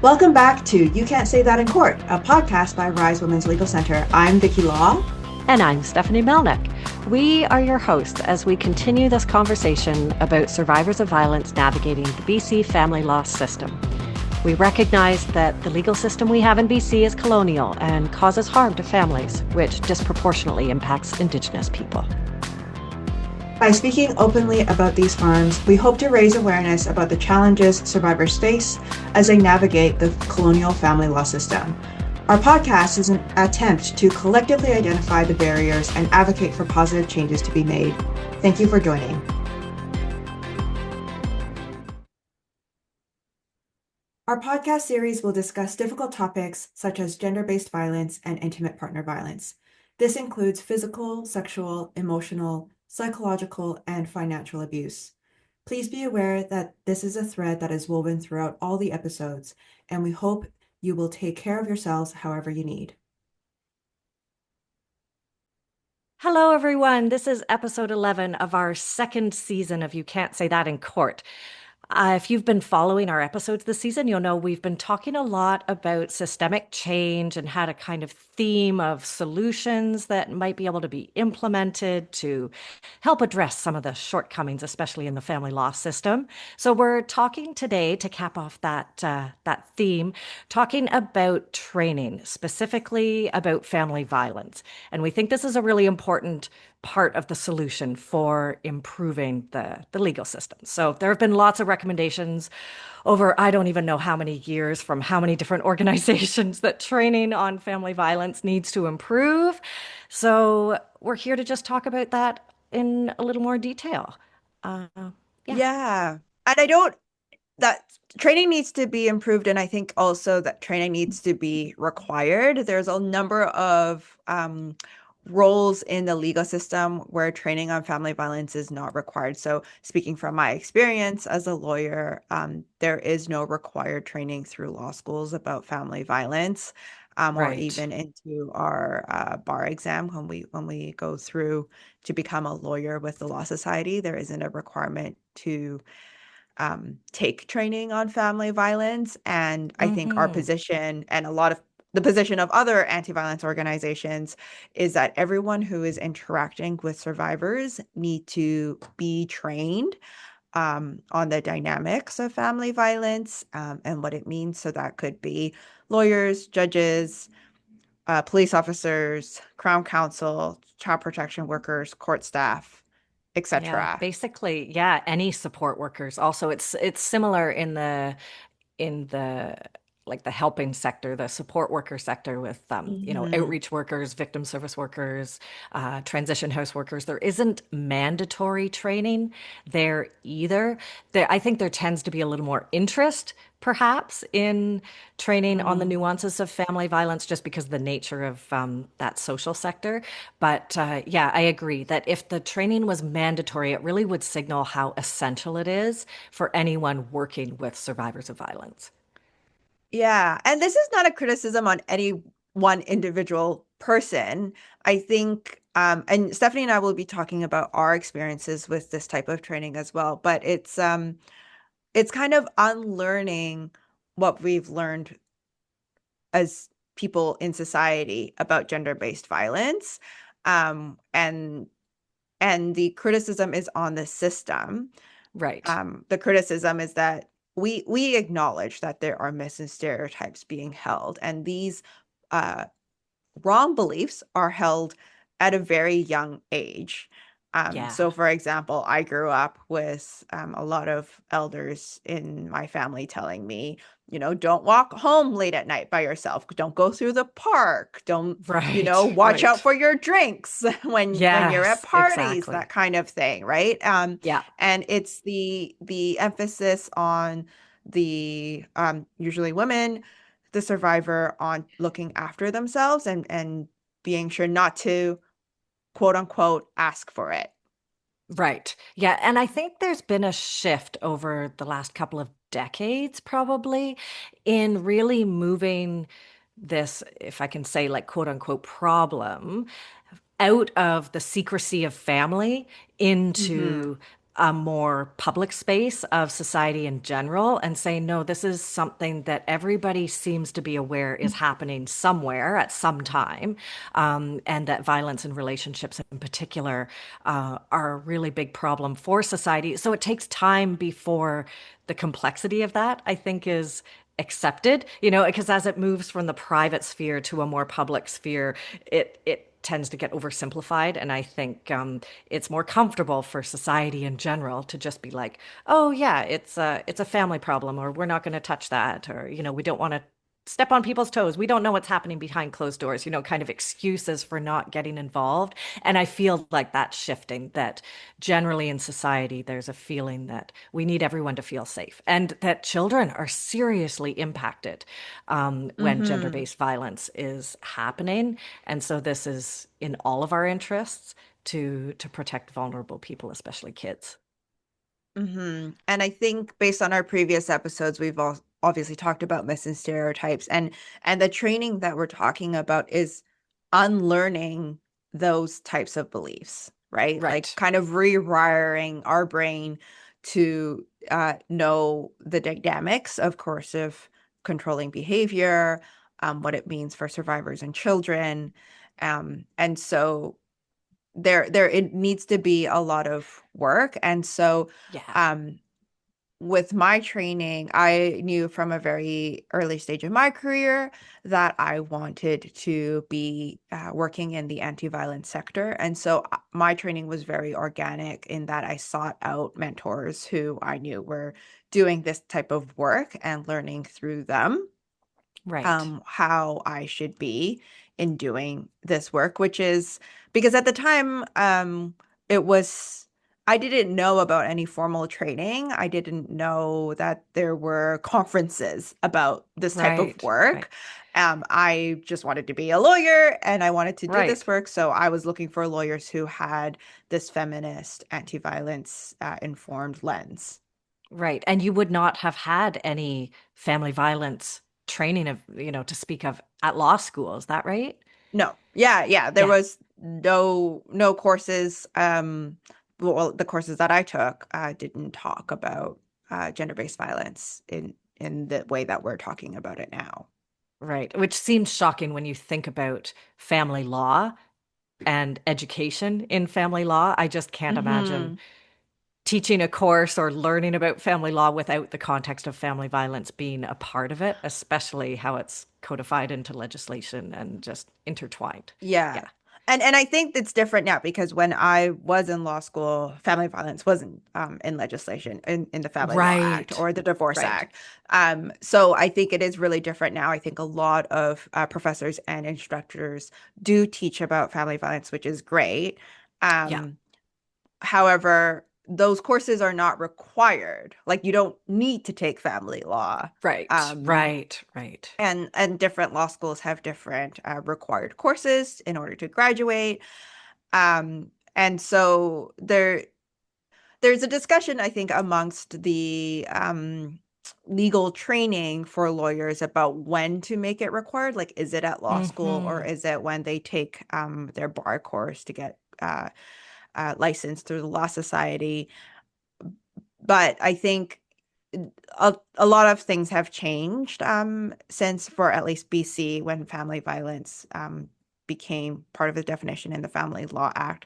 Welcome back to You Can't Say That in Court, a podcast by Rise Women's Legal Center. I'm Vicky Law. And I'm Stephanie Melnick. We are your hosts as we continue this conversation about survivors of violence navigating the BC family law system. We recognize that the legal system we have in BC is colonial and causes harm to families, which disproportionately impacts Indigenous people. By speaking openly about these harms, we hope to raise awareness about the challenges survivors face as they navigate the colonial family law system. Our podcast is an attempt to collectively identify the barriers and advocate for positive changes to be made. Thank you for joining. Our podcast series will discuss difficult topics such as gender-based violence and intimate partner violence. This includes physical, sexual, emotional, psychological, and financial abuse. Please be aware that this is a thread that is woven throughout all the episodes, and we hope you will take care of yourselves however you need. Hello, everyone. This is episode 11 of our second season of You Can't Say That in Court. If you've been following our episodes this season, you'll know we've been talking a lot about systemic change and had a kind of theme of solutions that might be able to be implemented to help address some of the shortcomings, especially in the family law system. So we're talking today to cap off that theme, talking about training, specifically about family violence. And we think this is a really important part of the solution for improving the legal system. So there have been lots of recommendations over, I don't even know how many years from how many different organizations that training on family violence needs to improve. So we're here to just talk about that in a little more detail. Uh, Yeah. And I don't, that training needs to be improved. And I think also that training needs to be required. There's a number of roles in the legal system where training on family violence is not required. So speaking from my experience as a lawyer, there is no required training through law schools about family violence. Or Right. even into our bar exam when we go through to become a lawyer with the Law Society, there isn't a requirement to take training on family violence. And I think our position and a lot of the position of other anti-violence organizations is that everyone who is interacting with survivors need to be trained on the dynamics of family violence and what it means. So that could be lawyers, judges, police officers, Crown Counsel, child protection workers, court staff, Yeah, etc. basically, yeah, any support workers. Also, it's similar in the like the helping sector, the support worker sector with Mhm. outreach workers, victim service workers, transition house workers. There isn't mandatory training there either. I think there tends to be a little more interest, perhaps, in training on the Mm. nuances of family violence, just because of the nature of that social sector. But yeah, I agree that if the training was mandatory, it really would signal how essential it is for anyone working with survivors of violence. Yeah, and this is not a criticism on any one individual person. I think, and Stephanie and I will be talking about our experiences with this type of training as well, but it's kind of unlearning what we've learned as people in society about gender-based violence. Um, and and the criticism is on the system. Right. The criticism is that we acknowledge that there are myths and stereotypes being held, and these uh, wrong beliefs are held at a very young age. Yeah. So, for example, I grew up with a lot of elders in my family telling me, don't walk home late at night by yourself. Don't go through the park. Don't, Right. watch out Right. for your drinks when you're at Yes, parties, that exactly. kind of thing, right? Yeah. And it's the emphasis on the usually women, the survivor, on looking after themselves and being sure not to quote unquote ask for it. Right. Yeah. And I think there's been a shift over the last couple of decades, probably, in really moving this, if I can say, like, quote unquote, problem out of the secrecy of family Mm-hmm. into a more public space of society in general and say, no, this is something that everybody seems to be aware is happening somewhere at some time, and that violence in relationships in particular are a really big problem for society. So it takes time before the complexity of that, I think, is accepted, because as it moves from the private sphere to a more public sphere, it tends to get oversimplified. And I think it's more comfortable for society in general to just be like, oh yeah, it's a family problem, or we're not going to touch that, or we don't want to step on people's toes. We don't know what's happening behind closed doors, kind of excuses for not getting involved. And I feel like that's shifting, that generally in society, there's a feeling that we need everyone to feel safe and that children are seriously impacted when Mm-hmm. gender-based violence is happening. And so this is in all of our interests to protect vulnerable people, especially kids. And I think based on our previous episodes, we've all obviously talked about myths and stereotypes, and the training that we're talking about is unlearning those types of beliefs, right? Like Right. kind of rewiring our brain to know the dynamics, of course, of controlling behavior, what it means for survivors and children, and so there it needs to be a lot of work. And so Yeah. um with my training, I knew from a very early stage of my career that I wanted to be working in the anti-violence sector. And so my training was very organic in that I sought out mentors who I knew were doing this type of work and learning through them Right. how I should be in doing this work, which is because at the time, it was, I didn't know about any formal training. I didn't know that there were conferences about this type of Right. work. Right. I just wanted to be a lawyer and I wanted to do this Right. work. So I was looking for lawyers who had this feminist, anti-violence, informed lens. Right. And you would not have had any family violence training to speak of at law school. Is that right? No. Yeah, yeah. There Yeah. was no courses. Well, the courses that I took didn't talk about gender-based violence in the way that we're talking about it now. Right. Which seems shocking when you think about family law and education in family law. I just can't imagine Hmm. teaching a course or learning about family law without the context of family violence being a part of it, especially how it's codified into legislation and just intertwined. Yeah. Yeah. And I think it's different now because when I was in law school, family violence wasn't in legislation in the Family Law Act Right. or the Divorce Right. Act. So I think it is really different now. I think a lot of professors and instructors do teach about family violence, which is great. Yeah. Um, However, those courses are not required. Like you don't need to take family law. Right. Um, Right. Right. and different law schools have different required courses in order to graduate. And so there's a discussion, I think, amongst the legal training for lawyers about when to make it required. Like, is it at law school or Hmm. is it when they take their bar course to get licensed through the Law Society? But I think a lot of things have changed since, for at least BC, when family violence became part of the definition in the Family Law Act,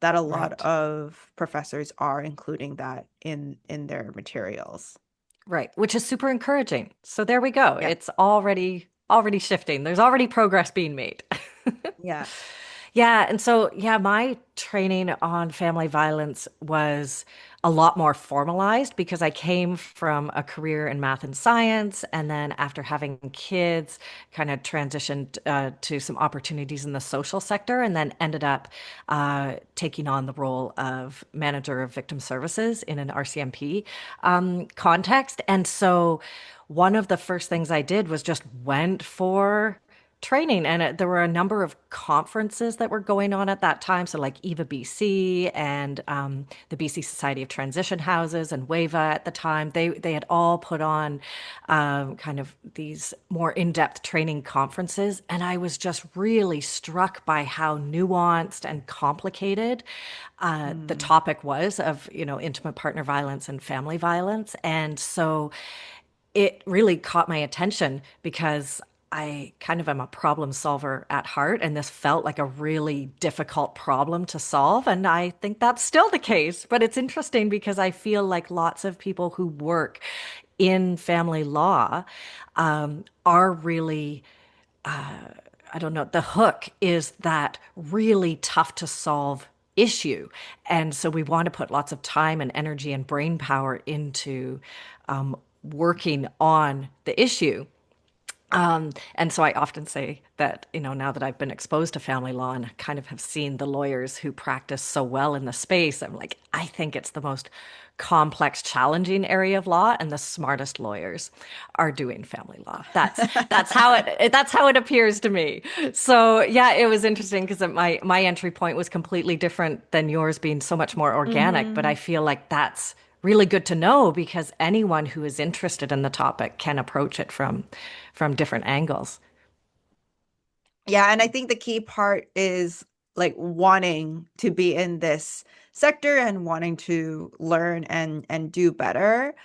that a lot Right. of professors are including that in their materials. Right. Which is super encouraging. So there we go. Yeah. It's already shifting. There's already progress being made. Yeah. Yeah, and so yeah, my training on family violence was a lot more formalized because I came from a career in math and science, and then after having kids, kind of transitioned to some opportunities in the social sector, and then ended up taking on the role of manager of victim services in an RCMP context. And so one of the first things I did was just went for training, and there were a number of conferences that were going on at that time. So, like EVA BC and the BC Society of Transition Houses and WAVA at the time, they had all put on kind of these more in-depth training conferences, and I was just really struck by how nuanced and complicated the Mm. topic was of, intimate partner violence and family violence. And so it really caught my attention because I kind of am a problem solver at heart, and this felt like a really difficult problem to solve. And I think that's still the case. But it's interesting because I feel like lots of people who work in family law are really I don't know, the hook is that really tough to solve issue. And so we want to put lots of time and energy and brain power into working on the issue. And so I often say that, now that I've been exposed to family law and kind of have seen the lawyers who practice so well in the space, I'm like, I think it's the most complex, challenging area of law, and the smartest lawyers are doing family law. That's how it appears to me. So yeah, it was interesting because my entry point was completely different than yours, being so much more organic. But I Hmm. feel like that's really good to know because anyone who is interested in the topic can approach it from different angles. Yeah, and I think the key part is like wanting to be in this sector and wanting to learn and do better.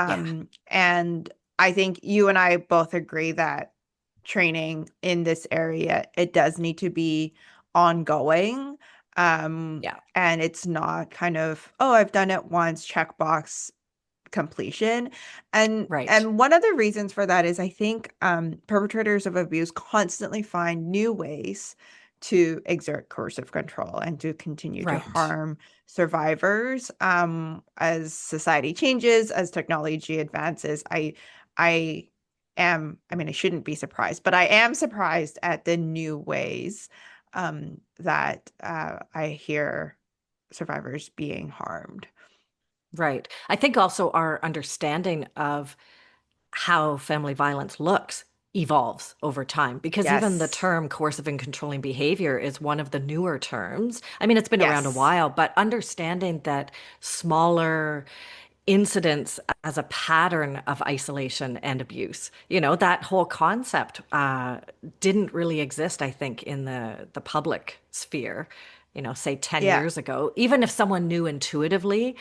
Yeah, And I think you and I both agree that training in this area, it does need to be ongoing. yeah, And it's not kind of, oh, I've done it once, checkbox completion. right, And one of the reasons for that is I think perpetrators of abuse constantly find new ways to exert coercive control and to continue to right, harm survivors. As society changes, as technology advances, I I mean, I shouldn't be surprised, but I am surprised at the new ways that I hear survivors being harmed. right. I think also our understanding of how family violence looks evolves over time because even the Yes. term coercive and controlling behavior is one of the newer terms. I mean, it's been around a Yes. while, but understanding that smaller incidents as a pattern of isolation and abuse, that whole concept didn't really exist, I think, in the public sphere. Say 10 Yeah. years ago, even if someone knew intuitively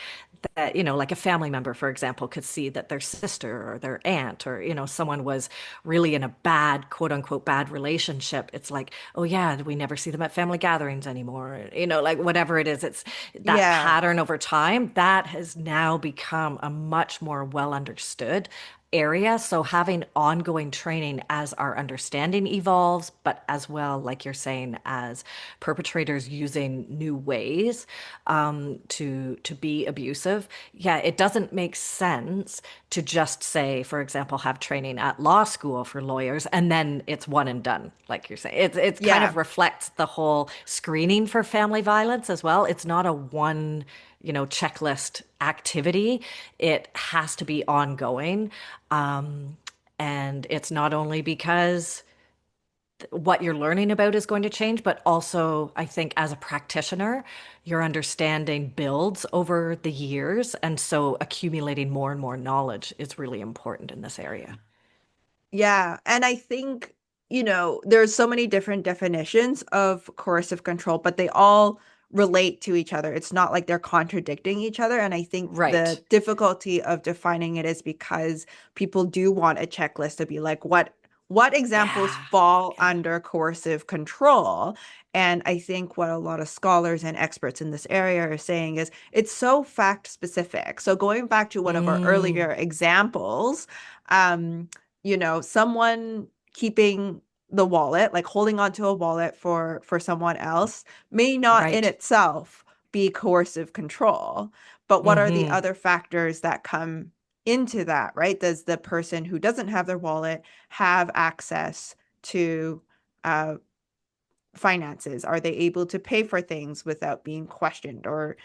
that, like a family member, for example, could see that their sister or their aunt or, someone was really in a bad, quote unquote, bad relationship. It's like, oh, yeah, we never see them at family gatherings anymore. Like whatever it is, it's that Yeah. pattern over time that has now become a much more well understood area. So having ongoing training as our understanding evolves, but as well, like you're saying, as perpetrators using new ways to be abusive. Yeah, it doesn't make sense to just say, for example, have training at law school for lawyers and then it's one and done, like you're saying. It's kind Yeah. of reflects the whole screening for family violence as well. It's not a one checklist activity. It has to be ongoing. And it's not only because what you're learning about is going to change, but also I think as a practitioner, your understanding builds over the years. And so accumulating more and more knowledge is really important in this area. Yeah. And I think, there's so many different definitions of coercive control, but they all relate to each other. It's not like they're contradicting each other. And I think Right. the difficulty of defining it is because people do want a checklist to be like, what examples Yeah. fall Yeah. under coercive control? And I think what a lot of scholars and experts in this area are saying is it's so fact specific. So going back to one of our Mm, earlier examples, um, someone keeping the wallet, like holding onto a wallet for someone else, may not in right. itself be coercive control. But what are the Hmm. other factors that come into that, right? Does the person who doesn't have their wallet have access to uh, finances? Are they able to pay for things without being questioned or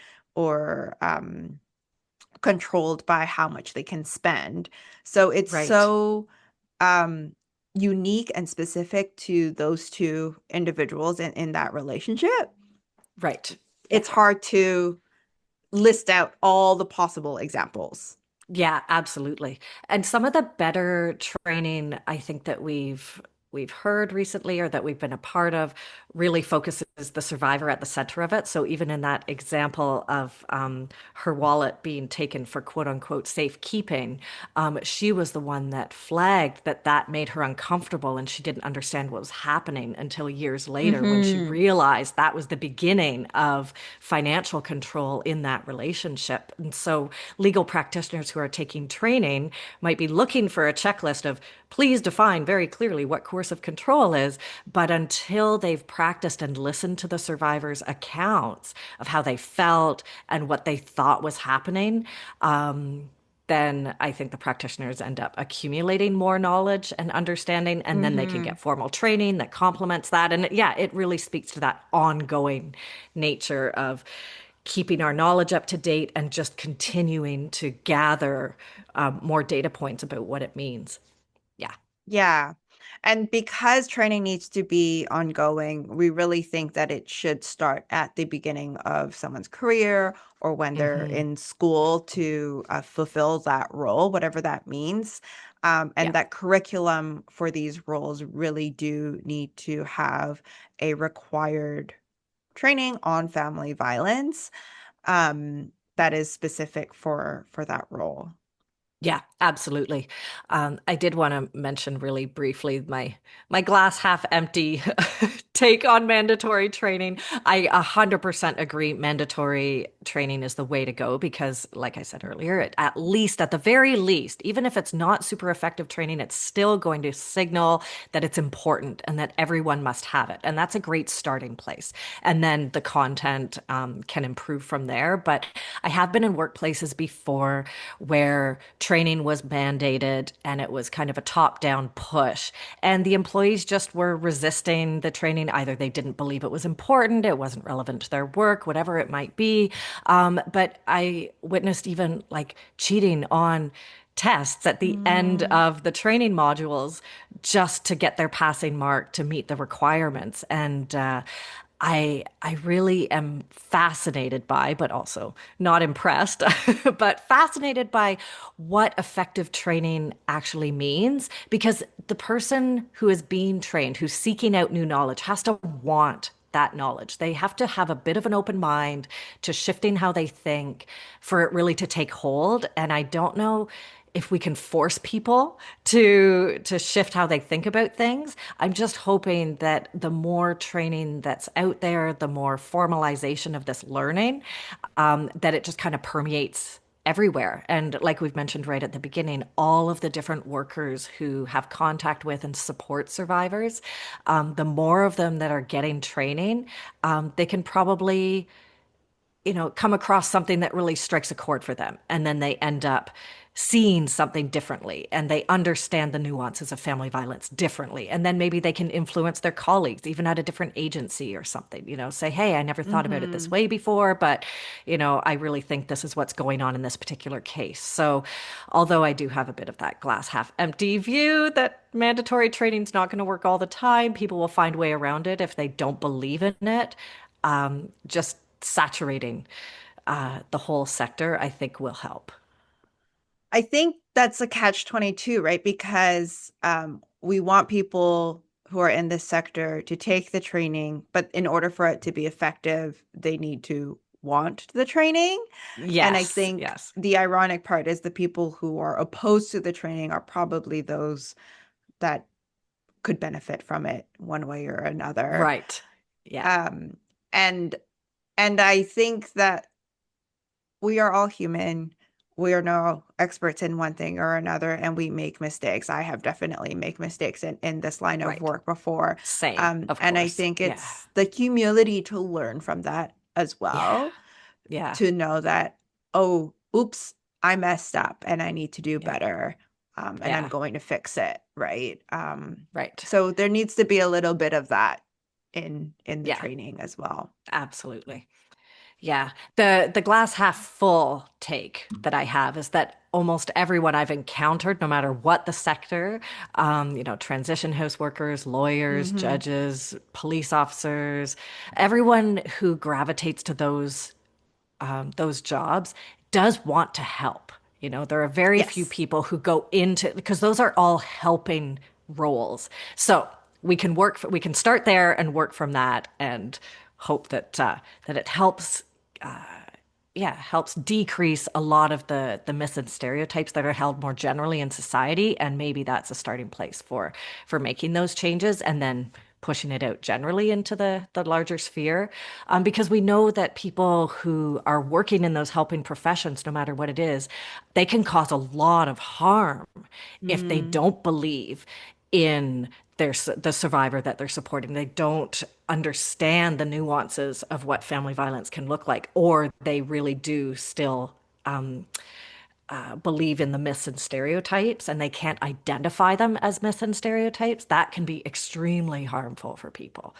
controlled by how much they can spend? So it's Right. so um unique and specific to those two individuals in that relationship, Right. Yeah. it's hard to list out all the possible examples. Yeah, absolutely. And some of the better training I think that we've heard recently or that we've been a part of really focuses the survivor at the center of it. So even in that example of her wallet being taken for quote unquote safekeeping, she was the one that flagged that that made her uncomfortable and she didn't understand what was happening until years later when she Mm-hmm. realized that was the beginning of financial control in that relationship. And so legal practitioners who are taking training might be looking for a checklist of please define very clearly what coercive control is. But until they've practiced and listened to the survivors' accounts of how they felt and what they thought was happening, then I think the practitioners end up accumulating more knowledge and understanding, and then they can Mm-hmm. get formal training that complements that. And yeah, it really speaks to that ongoing nature of keeping our knowledge up to date and just continuing to gather more data points about what it means. Yeah. Yeah. And because training needs to be ongoing, we really think that it should start at the beginning of someone's career or when they're Hmm. in school to fulfill that role, whatever that means. And Yeah. that curriculum for these roles really do need to have a required training on family violence that is specific for that role. Yeah, absolutely. I did want to mention really briefly my glass half empty take on mandatory training. I 100% agree mandatory training is the way to go because, like I said earlier, at least, at the very least, even if it's not super effective training, it's still going to signal that it's important and that everyone must have it. And that's a great starting place. And then the content can improve from there. But I have been in workplaces before where training was mandated and it was kind of a top-down push. And the employees just were resisting the training. Either they didn't believe it was important, it wasn't relevant to their work, whatever it might be. But I witnessed even like cheating on tests at the end Mm. of the training modules just to get their passing mark to meet the requirements. And I really am fascinated by, but also not impressed, but fascinated by what effective training actually means. Because the person who is being trained, who's seeking out new knowledge, has to want that knowledge. They have to have a bit of an open mind to shifting how they think for it really to take hold. And I don't know if we can force people to shift how they think about things. I'm just hoping that the more training that's out there, the more formalization of this learning, that it just kind of permeates everywhere. And like we've mentioned right at the beginning, all of the different workers who have contact with and support survivors, the more of them that are getting training, they can probably come across something that really strikes a chord for them. And then they end up seeing something differently and they understand the nuances of family violence differently. And then maybe they can influence their colleagues, even at a different agency or something, say, hey, I never thought about it this Mhm. way before, but, I really think this is what's going on in this particular case. So, although I do have a bit of that glass half empty view that mandatory training is not going to work all the time, people will find a way around it if they don't believe in it. Just saturating the whole sector, I think will help. I think that's a catch-22, right? Because we want people who are in this sector to take the training, but in order for it to be effective, they need to want the training. And I Yes, think yes. the ironic part is the people who are opposed to the training are probably those that could benefit from it one way or another. Right. Yeah. Um, and and I think that we are all human. We are no experts in one thing or another, and we make mistakes. I have definitely made mistakes in this line of Right. work before. Same, of And I course. think Yeah. it's the humility to learn from that as Yeah. well, Yeah. to know that, oh, oops, I messed up and I need to do Yeah. better. And I'm Yeah. going to fix it, right? Right. So there needs to be a little bit of that in the Yeah. training as well. Absolutely. Yeah. The glass half full take that I have is that almost everyone I've encountered, no matter what the sector, transition house workers, lawyers, Mm-hmm. judges, police officers, everyone who gravitates to those jobs does want to help. There are very few Yes. people who go into because those are all helping roles. So we can start there and work from that and hope that it helps helps decrease a lot of the myths and stereotypes that are held more generally in society, and maybe that's a starting place for making those changes and then pushing it out generally into the larger sphere. Because we know that people who are working in those helping professions, no matter what it is, they can cause a lot of harm if they Mm. don't believe in the survivor that they're supporting. They don't understand the nuances of what family violence can look like, or they really do still believe in the myths and stereotypes, and they can't identify them as myths and stereotypes. That can be extremely harmful for people.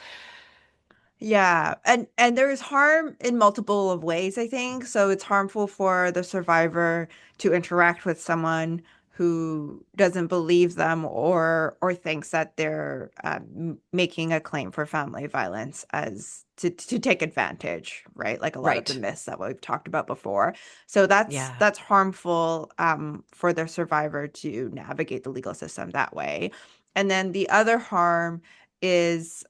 Yeah, and there is harm in multiple of ways, I think. So it's harmful for the survivor to interact with someone who doesn't believe them or thinks that they're making a claim for family violence as to take advantage, right? Like a lot of the Right. myths that we've talked about before. So that's Yeah. that's harmful for the survivor to navigate the legal system that way. And then the other harm is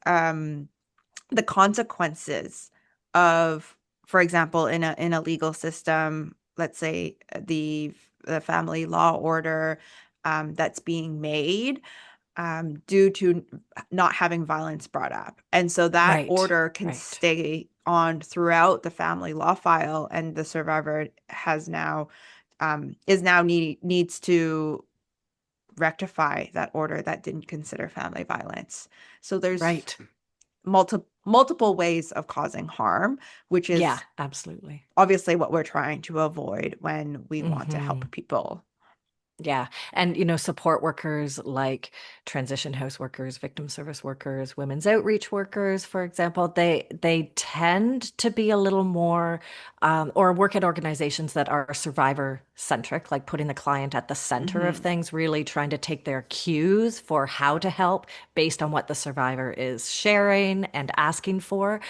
the consequences of, for example, in a legal system, let's say the family law order that's being made due to not having violence brought up. And so that Right. order can Right. stay on throughout the family law file, and the survivor has now needs to rectify that order that didn't consider family violence. So there's Right. multiple ways of causing harm, which Yeah, is absolutely. obviously what we're trying to avoid when we want to help Hmm. people. Yeah. And, support workers like transition house workers, victim service workers, women's outreach workers, for example, they tend to be a little more, or work at organizations that are survivor centric, like putting the client at the center of Hmm. things, really trying to take their cues for how to help based on what the survivor is sharing and asking for.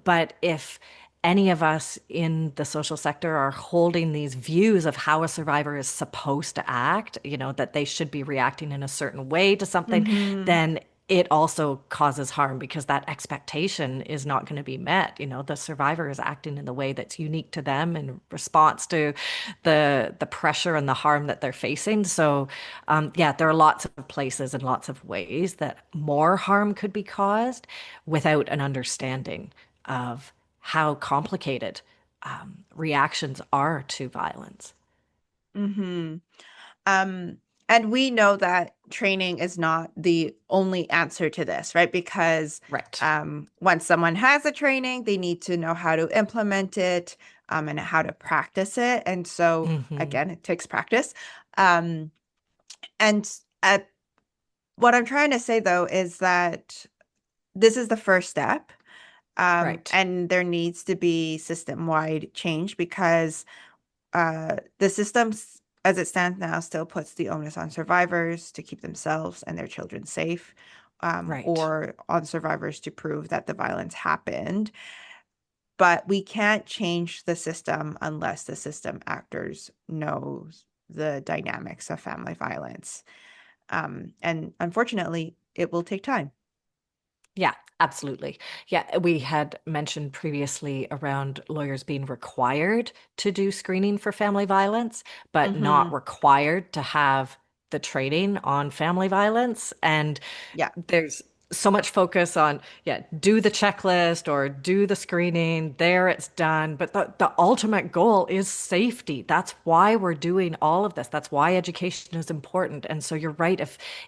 But if any of us in the social sector are holding these views of how a survivor is supposed to act, that they should be reacting in a certain way to something, Hmm. then it also causes harm because that expectation is not going to be met. The survivor is acting in the way that's unique to them in response to the pressure and the harm that they're facing. So, yeah, there are lots of places and lots of ways that more harm could be caused without an understanding of how complicated reactions are to violence. Hmm. Um, and we know that training is not the only answer to this, right? Because Right. once someone has a training, they need to know how to implement it and how to practice it. And so, Hmm. again, it takes practice. Um, and what I'm trying to say, though, is that this is the first step. Right. And there needs to be system-wide change because the system, as it stands now, still puts the onus on survivors to keep themselves and their children safe, Right. or on survivors to prove that the violence happened. But we can't change the system unless the system actors knows the dynamics of family violence. And unfortunately, it will take time. Yeah, absolutely. Yeah, we had mentioned previously around lawyers being required to do screening for family violence, but not Hmm. required to have the training on family violence. And Yeah. there's so much focus on, yeah, do the checklist or do the screening, there it's done. But the ultimate goal is safety. That's why we're doing all of this. That's why education is important. And so you're right,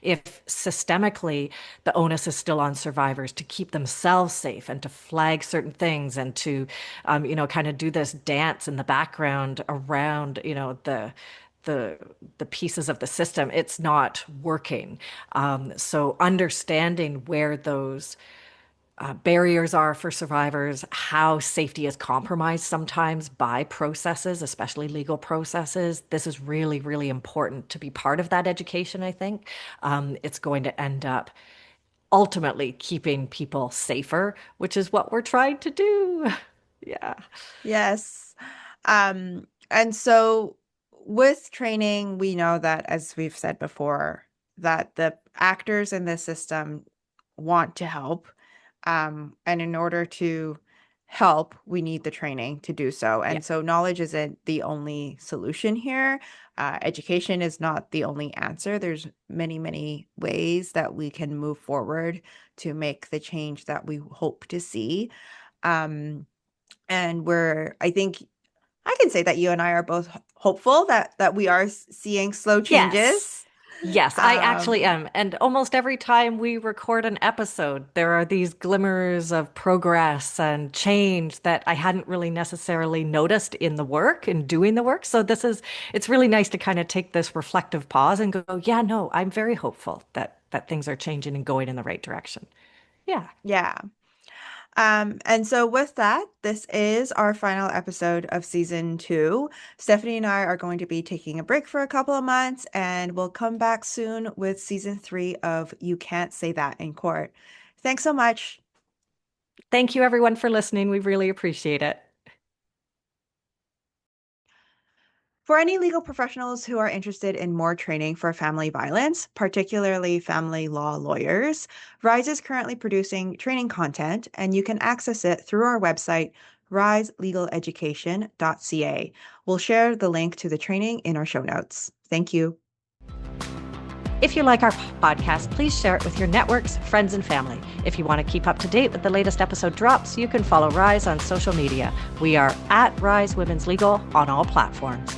if systemically the onus is still on survivors to keep themselves safe and to flag certain things and to kind of do this dance in the background around, the the pieces of the system, it's not working. So understanding where those barriers are for survivors, how safety is compromised sometimes by processes, especially legal processes. This is really, really important to be part of that education, I think. It's going to end up ultimately keeping people safer, which is what we're trying to do. Yeah. Yes. And so with training, we know that, as we've said before, that the actors in this system want to help. And in order to help, we need the training to do so. Yeah. And so knowledge isn't the only solution here. Education is not the only answer. There's many, many ways that we can move forward to make the change that we hope to see. Um, and I think I can say that you and I are both hopeful that we are seeing slow Yes. changes. Yes, I actually Um, am. And almost every time we record an episode, there are these glimmers of progress and change that I hadn't really necessarily noticed in the work and doing the work. So it's really nice to kind of take this reflective pause and go, yeah, no, I'm very hopeful that things are changing and going in the right direction. Yeah. yeah. And so with that, this is our final episode of season 2. Stephanie and I are going to be taking a break for a couple of months, and we'll come back soon with season 3 of You Can't Say That in Court. Thanks so much. Thank you, everyone, for listening. We really appreciate it. For any legal professionals who are interested in more training for family violence, particularly family law lawyers, RISE is currently producing training content, and you can access it through our website, riselegaleducation.ca. We'll share the link to the training in our show notes. Thank you. If you like our podcast, please share it with your networks, friends, and family. If you want to keep up to date with the latest episode drops, you can follow RISE on social media. We are at RISE Women's Legal on all platforms.